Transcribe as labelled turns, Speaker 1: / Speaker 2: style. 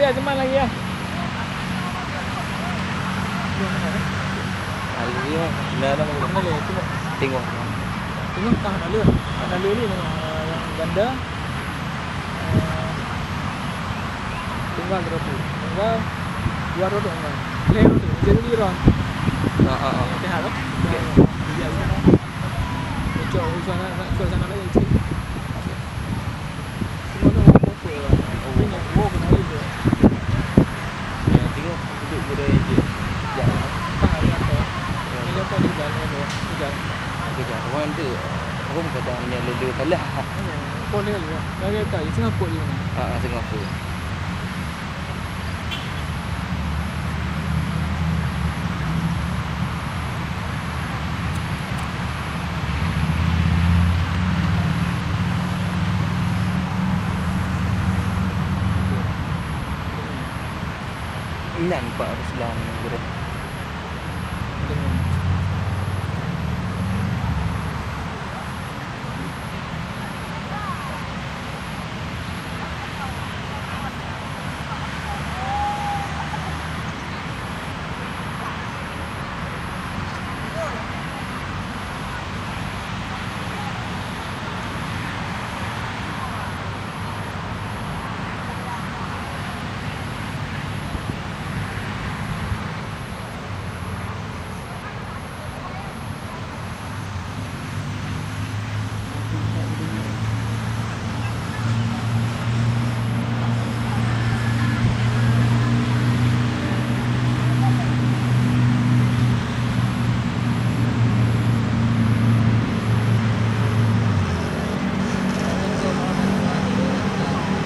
Speaker 1: dia zaman lagi ya.
Speaker 2: Ali mah benar lah.
Speaker 1: Mana le? Tengok.
Speaker 2: Tengok.
Speaker 1: Tengok tak ada. Ada ni yang ganda. Tinggal berapa? Tinggal 200 orang. Leh tu, jadi liran. Okey halo. Okey. Dia ada. Cuba usaha nak cuba sana lagi cik. Semua tu apa? Punya wow kena itu.
Speaker 2: Ya tengok duduk budaya je. Ya.
Speaker 1: Tak ada apa. Ini apa di dalam tu? Hujan.
Speaker 2: Kerja orang tu orang kadangnya lelu kalah.
Speaker 1: Boleh juga. Lagi tak, Singapura ni.
Speaker 2: Singapura. Inan Pak Ruslan.